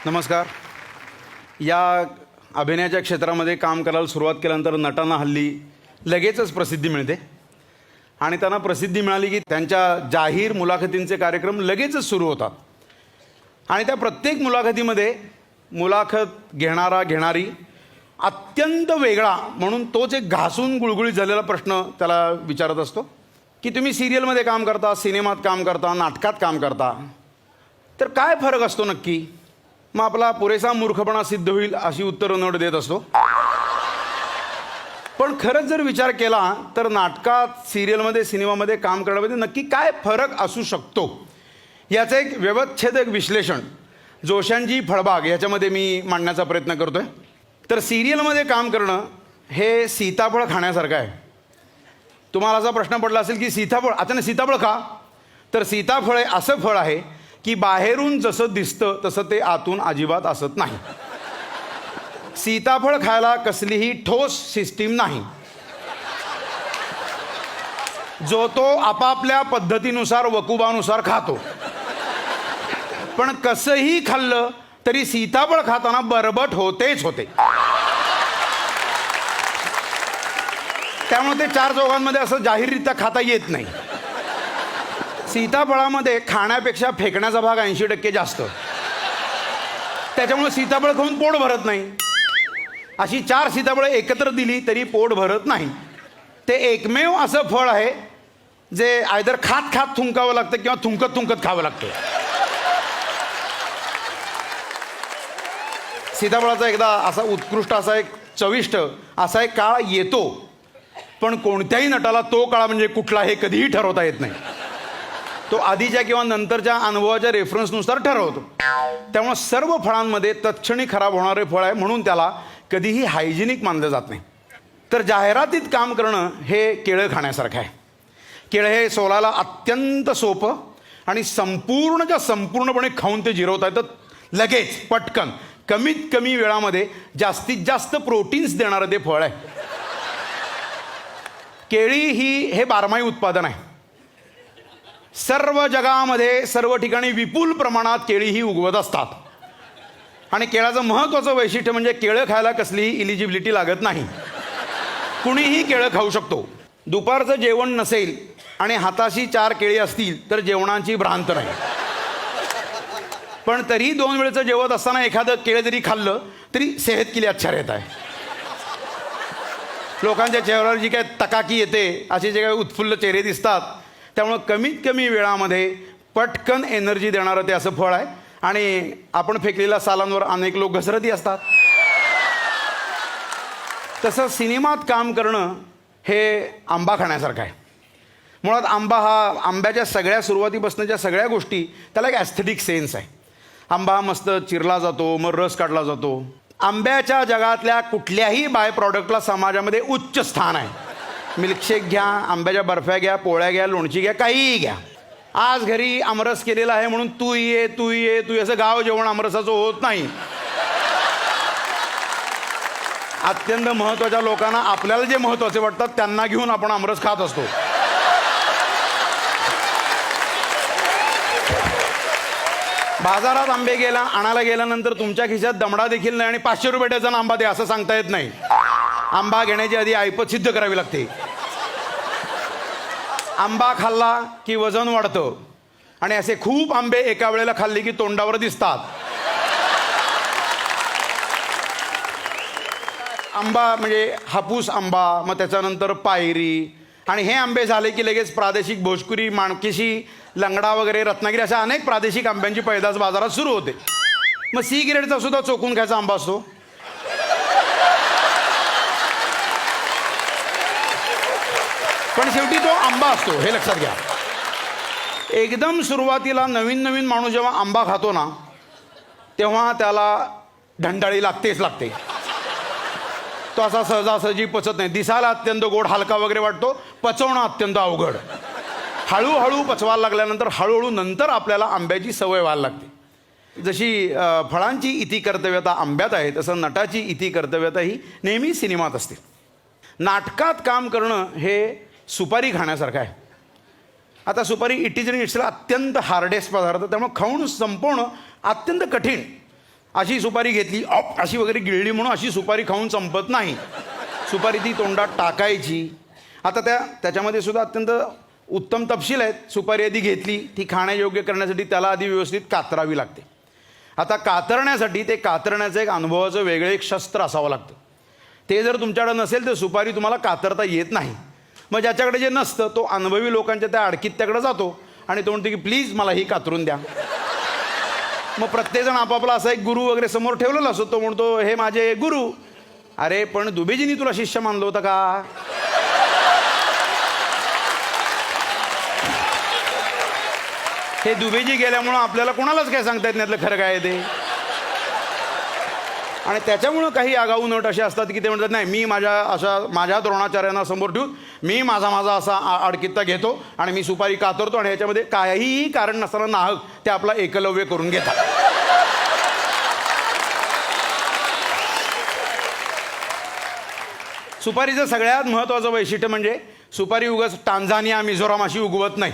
नमस्कार. या अभिनयाच्या क्षेत्रामध्ये काम करायला सुरुवात केल्यानंतर नटांना हल्ली लगेचच प्रसिद्धी मिळते आणि त्यांना प्रसिद्धी मिळाली की त्यांच्या जाहीर मुलाखतींचे कार्यक्रम लगेचच सुरू होतात आणि त्या प्रत्येक मुलाखतीमध्ये मुलाखत घेणारी अत्यंत वेगळा म्हणून तोच एक घासून गुळगुळीत झालेला प्रश्न त्याला विचारत असतो की तुम्ही सिरियलमध्ये काम करता, सिनेमात काम करता, नाटकात काम करता, तर काय फरक असतो नक्की? मग आपला पुरेसा मूर्खपणा सिद्ध होईल अशी उत्तरं नोट देत असतो. पण खरंच जर विचार केला तर नाटकात, सिरियलमध्ये, सिनेमामध्ये काम करण्यामध्ये नक्की काय फरक असू शकतो याचं एक व्यवच्छेदक विश्लेषण जोशांची फळबाग याच्यामध्ये मी मांडण्याचा प्रयत्न करतोय. तर सिरियलमध्ये काम करणं हे सीताफळ खाण्यासारखं आहे. तुम्हाला असा प्रश्न पडला असेल की सीताफळ, अचानक सीताफळ खा, तर सीताफळ हे असं फळ आहे की बाहेरून जसं दिसतं तसं ते आतून अजिबात असत नाही. सीताफळ खायला कसलीही ठोस सिस्टीम नाही. जो तो आपापल्या पद्धतीनुसार, वकुबानुसार खातो. पण कसंही खाल्लं तरी सीताफळ खाताना बरबट होतेच होते. त्यामुळे ते चार चौघांमध्ये असं जाहीररित्या खाता येत नाही. सीताफळामध्ये खाण्यापेक्षा फेकण्याचा भाग 80% जास्त. त्याच्यामुळे सीताफळ खाऊन पोट भरत नाही. अशी 4 सीताफळं एकत्र दिली तरी पोट भरत नाही. ते एकमेव असं फळ आहे जे आयदर खात खात थुंकावं लागतं किंवा थुंकत थुंकत खावं लागतं. सीताफळाचा एकदा असा उत्कृष्ट, असा एक चविष्ट असा एक काळ येतो, पण कोणत्याही नटाला तो काळ म्हणजे कुठला हे कधीही ठरवता येत नाही. तो आधीच्या किंवा नंतरच्या अनुभवाच्या रेफरन्सनुसार ठरवतो. त्यामुळे सर्व फळांमध्ये तत्क्षणी खराब होणारे फळ आहे म्हणून त्याला कधीही हायजिनिक मानलं जात नाही. तर जाहिरातीत काम करणं हे केळं खाण्यासारखं आहे. केळं हे सोलायला अत्यंत सोपं आणि संपूर्णपणे खाऊन ते जिरवता येतं लगेच, पटकन, कमीत कमी वेळामध्ये जास्तीत जास्त प्रोटीन्स देणारं ते फळ आहे. केळी हे बारमाही उत्पादन आहे. सर्व जगामध्ये, सर्व ठिकाणी विपुल प्रमाणात केळी ही उगवत असतात. आणि केळाचं महत्त्वाचं वैशिष्ट्य म्हणजे केळं खायला कसलीही इलिजिबिलिटी लागत नाही. कुणीही केळं खाऊ शकतो. दुपारचं जेवण नसेल आणि हाताशी 4 केळी असतील तर जेवणाची भ्रांत नाही. पण तरी 2 वेळचं जेवत असताना एखादं केळं जरी खाल्लं तरी सेहत के लिए अच्छा रहता है. लोकांच्या चेहऱ्यावर जी काय तकाकी येते, असे जे काही उत्फुल्ल चेहरे दिसतात, त्यामुळं कमीत कमी वेळामध्ये पटकन एनर्जी देणारं ते असं फळ आहे. आणि आपण फेकलेल्या सालांवर अनेक लोक घसरतही असतात. तसं सिनेमात काम करणं हे आंबा खाण्यासारखं आहे. मुळात आंबा हा, आंब्याच्या सगळ्या सुरुवातीपासूनच्या सगळ्या गोष्टी, त्याला एक ॲस्थेटिक सेन्स आहे. आंबा मस्त चिरला जातो, मग रस काढला जातो. आंब्याच्या जगातल्या कुठल्याही बाय प्रॉडक्टला समाजामध्ये उच्च स्थान आहे. मिल्कशेक घ्या, आंब्याच्या बर्फ्या घ्या, पोळ्या घ्या, लोणची घ्या, काहीही घ्या. आज घरी आमरस केलेला आहे म्हणून तू ये असं गाव जेवण आमरसाचं होत नाही. अत्यंत महत्त्वाच्या लोकांना आपल्याला जे महत्त्वाचे वाटतात त्यांना घेऊन आपण आमरस खात असतो. बाजारात आंबे आणायला गेल्यानंतर तुमच्या खिशात दमडा देखील नाही आणि 500 रुपये डझन आंबा दे असं सांगता येत नाही. आंबा घेण्याची आधी ऐपत सिद्ध करावी लागते. आंबा खाल्ला की वजन वाढतं आणि असे खूप आंबे एका वेळेला खाल्ले की तोंडावर दिसतात. आंबा म्हणजे हापूस आंबा, मग त्याच्यानंतर पायरी, आणि हे आंबे झाले की लगेच प्रादेशिक भोजपुरी, माणकेशी, लंगडा वगैरे, रत्नागिरी अशा अनेक प्रादेशिक आंब्यांची पैदास बाजारात सुरू होते. मग सी ग्रेडचा सुद्धा चोकून खायचा आंबा असतो. पण शेवटी तो आंबा असतो, हे लक्षात घ्या. एकदम सुरुवातीला नवीन माणूस जेव्हा आंबा खातो ना, तेव्हा त्याला ढंडाळी लागतेच लागते. तो असा सहजासहजी पचत नाही. दिसायला अत्यंत गोड, हलका वगैरे वाटतो, पचवणं अत्यंत अवघड. हळूहळू पचवायला लागल्यानंतर हळूहळू नंतर आपल्याला आंब्याची सवय व्हायला लागते. जशी फळांची इति कर्तव्यता आंब्यात आहे, तसं नटाची इति कर्तव्यता ही नेहमी सिनेमात असते. नाटकात काम करणं हे सुपारी खाण्यासारखं आहे. आता सुपारी इट इज इन इट्सला अत्यंत हार्डेस्ट पदार्थ, त्यामुळे खाऊन संपवणं अत्यंत कठीण. अशी सुपारी घेतली अशी वगैरे गिळली म्हणून अशी सुपारी खाऊन संपत नाही. सुपारी ती तोंडात टाकायची. आता त्याच्यामध्ये सुद्धा अत्यंत उत्तम तपशील आहेत. सुपारी आधी घेतली, ती खाण्यायोग्य करण्यासाठी त्याला आधी व्यवस्थित कातरावी लागते. आता कातरण्यासाठी ते कातरण्याचं एक अनुभवाचं वेगळं एक शस्त्र असावं लागतं. ते जर तुमच्याकडे नसेल तर सुपारी तुम्हाला कातरता येत नाही. मग ज्याच्याकडे जे नसतं तो अनुभवी लोकांच्या त्या अडकीत्याकडे जातो आणि तो म्हणतो की प्लीज मला ही कातरून द्या. मग प्रत्येकजण आपापला असा एक गुरु वगैरे समोर ठेवलेला असतो. तो म्हणतो हे माझे गुरु. अरे पण दुबेजींनी तुला शिष्य मानलं होतं का? हे दुबेजी गेल्यामुळं आपल्याला कोणालाच काय सांगता येत नाही यातलं खरं काय आहे ते. आणि त्याच्यामुळं काही आगाऊ नट असे असतात की ते म्हणतात नाही मी माझ्या द्रोणाचार्यांना समोर ठेवून मी माझा असा अडकित्ता घेतो आणि मी सुपारी कातरतो आणि ह्याच्यामध्ये काहीही कारण नसताना नाहक ते आपला एकलव्य करून घेतात. सुपारीचं सगळ्यात महत्त्वाचं वैशिष्ट्य म्हणजे सुपारी उगाच टांझानिया मिझोराम अशी उगवत नाही.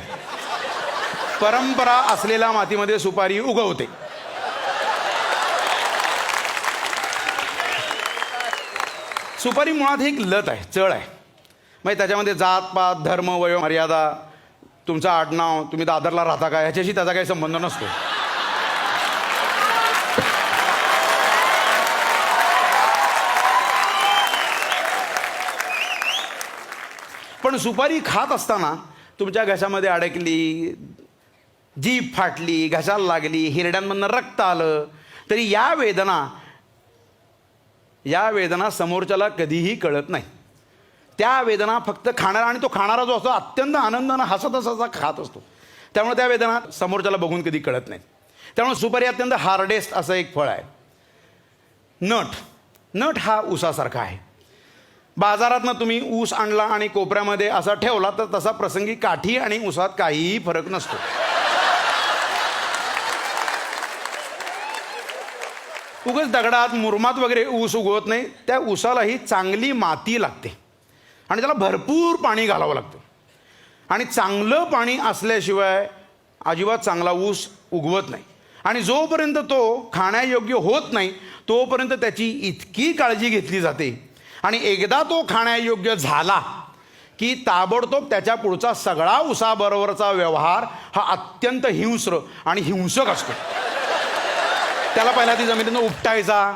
परंपरा असलेल्या मातीमध्ये सुपारी उगवते. सुपारी मुळात ही एक लत आहे, चळ आहे. म्हणजे त्याच्यामध्ये जात पात धर्म वयो मर्यादा तुमचं आडनाव तुम्ही दादरला राहता का ह्याच्याशी त्याचा काही संबंध नसतो. पण सुपारी खात असताना तुमच्या घशामध्ये अडकली, जीभ फाटली, घशाला लागली, हिरड्यांमधनं रक्त आलं तरी या वेदना समोरच्याला कधीही कळत नाही. त्या वेदना फक्त खाणारा, आणि तो खाणारा जो असतो अत्यंत आनंदानं हसत हसत खात असतो. त्यामुळे त्या वेदना समोरच्याला बघून कधी कळत नाहीत. त्यामुळे सुपारी अत्यंत हार्डेस्ट असं एक फळ आहे. नट हा ऊसासारखा आहे. बाजारातनं तुम्ही ऊस आणला आणि कोपऱ्यामध्ये असा ठेवला तर तसा प्रसंगी काठी आणि ऊसात काहीही फरक नसतो. उगाच दगडात मुरमात वगैरे ऊस उगवत नाही. त्या ऊसालाही चांगली माती लागते आणि त्याला भरपूर पाणी घालावं लागतं. आणि चांगलं पाणी असल्याशिवाय अजिबात चांगला ऊस उगवत नाही. आणि जोपर्यंत तो खाण्यायोग्य होत नाही तोपर्यंत त्याची इतकी काळजी घेतली जाते. आणि एकदा तो खाण्यायोग्य झाला की ताबडतोब त्याच्या पुढचा सगळा ऊसाबरोबरचा व्यवहार हा अत्यंत हिंस्र आणि हिंसक असतो. त्याला पहिला ती जमिनीनं उपटायचा,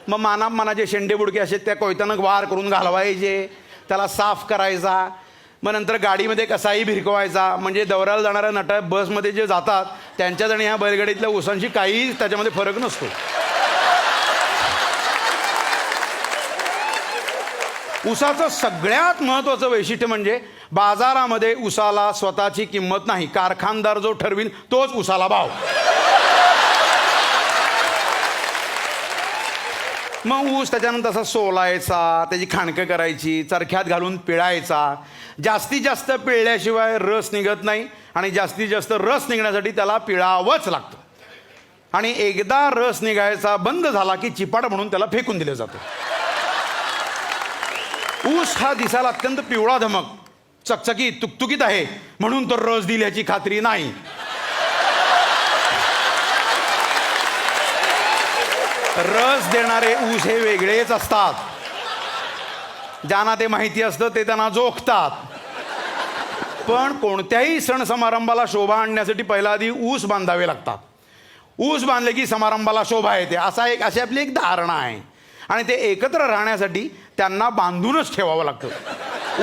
मग मनाचे शेंडे बुडके असे त्या कोयत्यानं वार करून घालवायचे, त्याला साफ करायचा. मग नंतर गाडीमध्ये कसाही भिरकवायचा. म्हणजे दौऱ्याला जाणाऱ्या नटा बसमध्ये जे जातात त्यांच्यात आणि ह्या बैलगाडीतल्या ऊसांशी काही त्याच्यामध्ये फरक नसतो. ऊसाचं सगळ्यात महत्त्वाचं वैशिष्ट्य म्हणजे बाजारामध्ये ऊसाला स्वतःची किंमत नाही. कारखानदार जो ठरविल तोच ऊसाला भाव. मग ऊस त्याच्यानंतर असा सोलायचा, त्याची खाणकं करायची, चरख्यात घालून पिळायचा. जास्तीत जास्त पिळल्याशिवाय रस निघत नाही आणि जास्तीत जास्त रस निघण्यासाठी त्याला पिळावंच लागतं. आणि एकदा रस निघायचा बंद झाला की चिपाट म्हणून त्याला फेकून दिलं जातं. ऊस हा दिसायला अत्यंत पिवळा धमक चकचकीत तुकतुकीत आहे म्हणून तो रस दिल याची खात्री नाही. रस देणारे ऊस हे वेगळेच असतात. ज्यांना ते माहिती असतं ते त्यांना जोखतात. पण कोणत्याही सण समारंभाला शोभा आणण्यासाठी पहिला आधी ऊस बांधावे लागतात. ऊस बांधले की समारंभाला शोभा येते अशी आपली एक धारणा आहे. आणि ते एकत्र राहण्यासाठी त्यांना बांधूनच ठेवावं लागतं.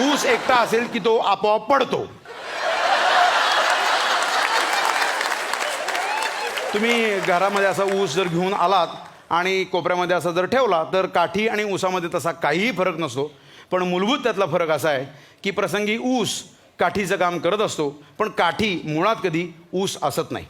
ऊस एकटा असेल की तो आपोआप पडतो. तुम्ही घरामध्ये असा ऊस जर घेऊन आलात आणि कोपऱ्यामध्ये असा जर ठेवला तर काठी आणि ऊसामध्ये तसा काहीही फरक नसतो. पण मूलभूत त्यातला फरक असा आहे की प्रसंगी ऊस काठीचं काम करत असतो पण काठी मुळात कधी ऊस असत नाही.